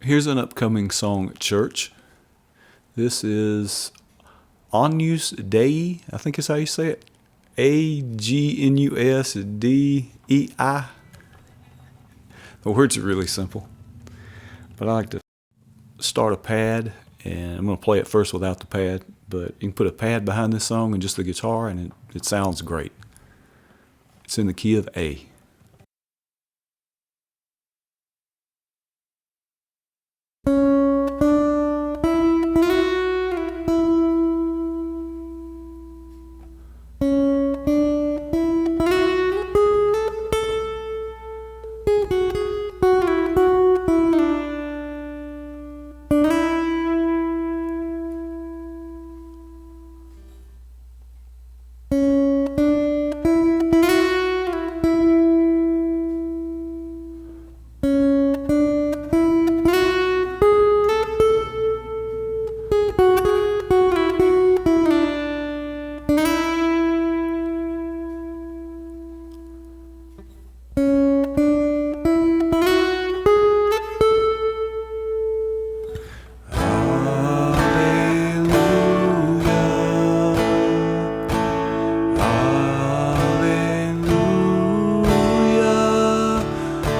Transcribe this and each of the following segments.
Here's an upcoming song at church. This is Agnus Dei, I think is how you say it. Agnusdei. The words are really simple, but I like to start a pad, and I'm going to play it first without the pad, but you can put a pad behind this song and just the guitar, and it sounds great. It's in the key of A.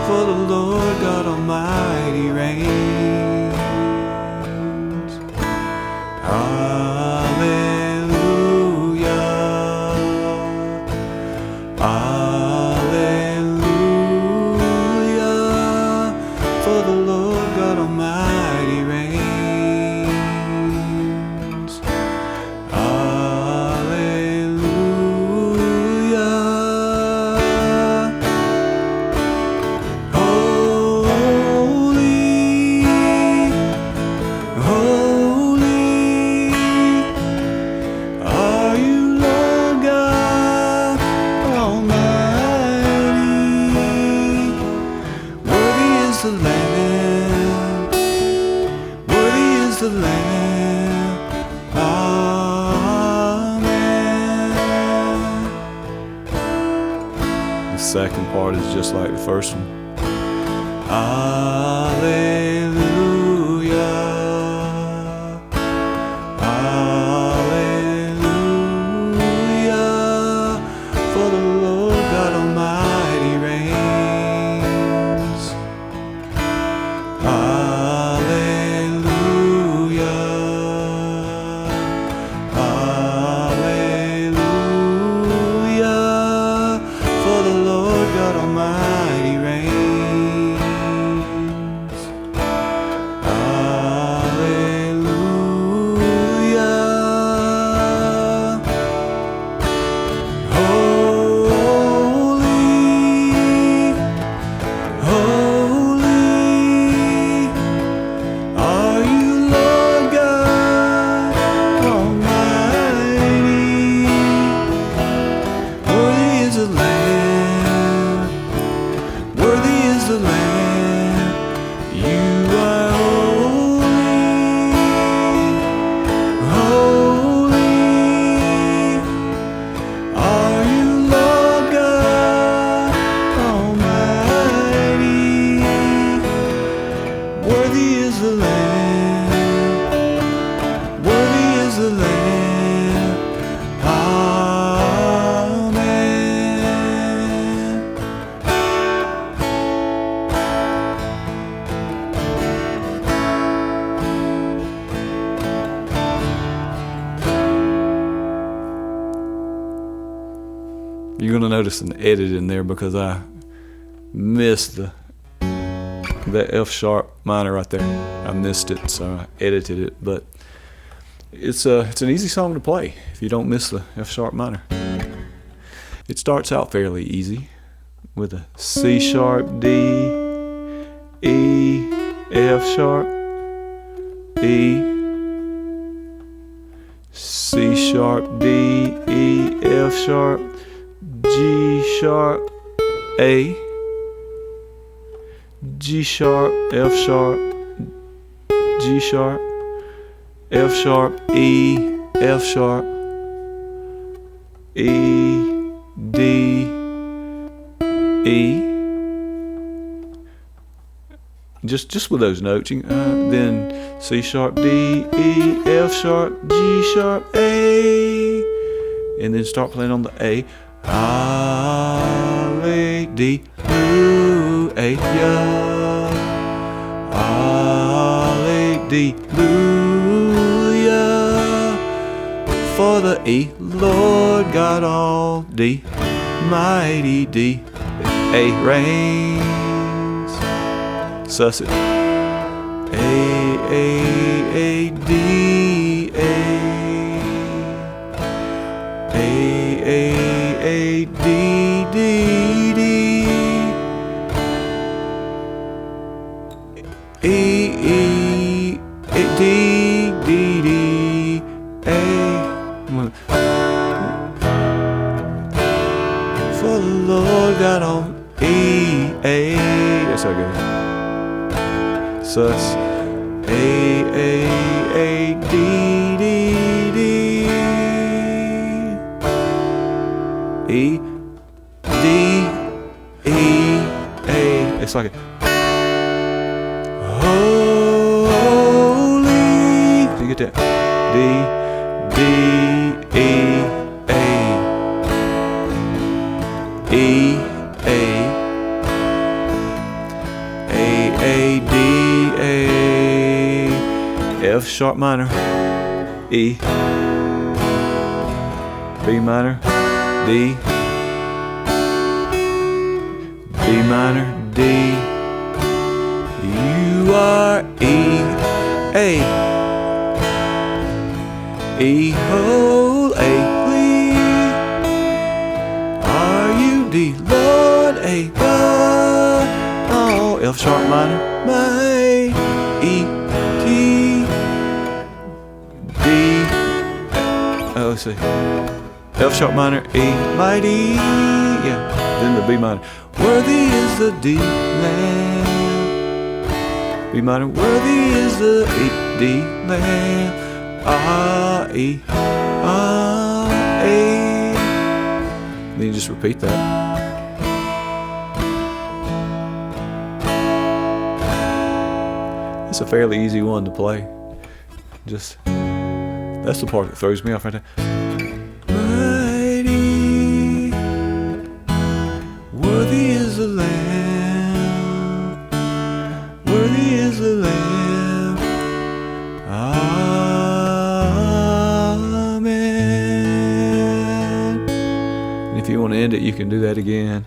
For the Lord God Almighty reigns. Hallelujah. Hallelujah. For the Lord God Almighty reigns. The Lamb, worthy is the Lamb, amen. The second part is just like the first one. Hallelujah, hallelujah, for the Lord God Almighty reigns. Hallelujah, hallelujah, for the Lord God Almighty reigns. Hallelujah. The Lamb, you are holy, holy are you, Lord God Almighty. Worthy is the Lamb, worthy is the Lamb. You're going to notice an edit in there because I missed the F sharp minor right there. I missed it, so I edited it. But it's an easy song to play if you don't miss the F sharp minor. It starts out fairly easy with a C sharp, D, E, F sharp, E, C sharp, D, E, F sharp, G sharp, A, G sharp, F sharp, G sharp, F sharp, E, F sharp, E, D, E, just with those notes. Then C sharp, D, E, F sharp, G sharp, A, and then start playing on the A. A, D, ooh, A, yeah. Hallelujah. For the E, Lord God Almighty, D, A reigns. Sus it. A, D, A, D, D, D, E, D, D, D, A. For the Lord God on E, A. That's how it goes. Sus. A, D, D, D, E, D, E, A. It's like a holy. Do you get that? D, D, E, A, E, A, A, D, A, F sharp minor, E, B minor, D, B minor, D. You are E, A, E, holy. Are you D, Lord, A, God? Oh, F sharp minor, my E, T, D. Oh, let's see. F sharp minor, E, mighty. Yeah. Then the B minor. Worthy is the D Lamb. B minor. Worthy is the D Lamb. Ah, E, ah, A. Then you just repeat that. It's a fairly easy one to play. Just, that's the part that throws me off right there. Mighty, worthy is the Lamb, worthy is the Lamb. Amen. And if you want to end it, you can do that again.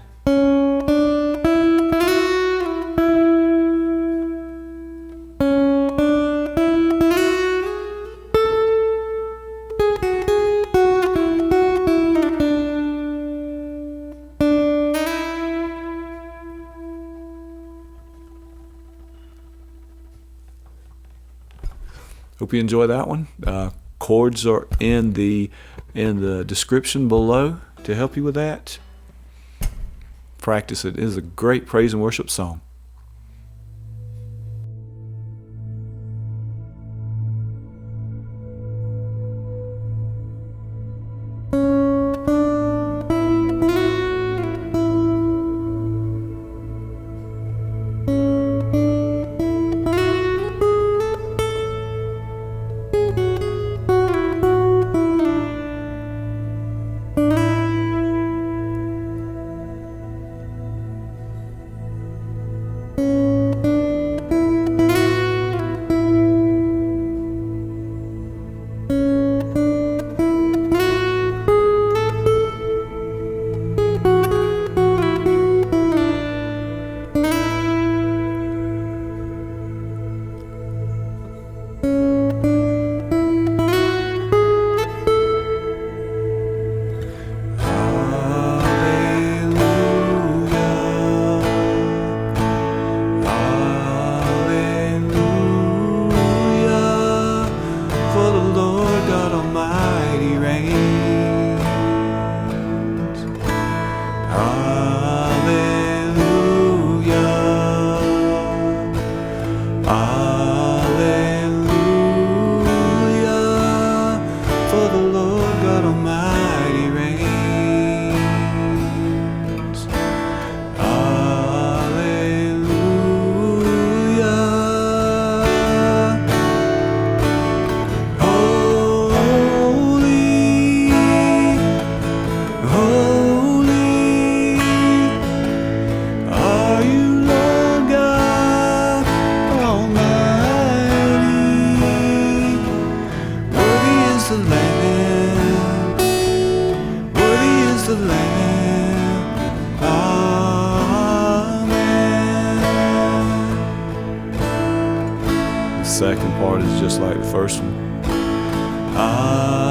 Hope you enjoy that one. Chords are in the description below to help you with that. Practice it. It is a great praise and worship song. second part is just like the first one. I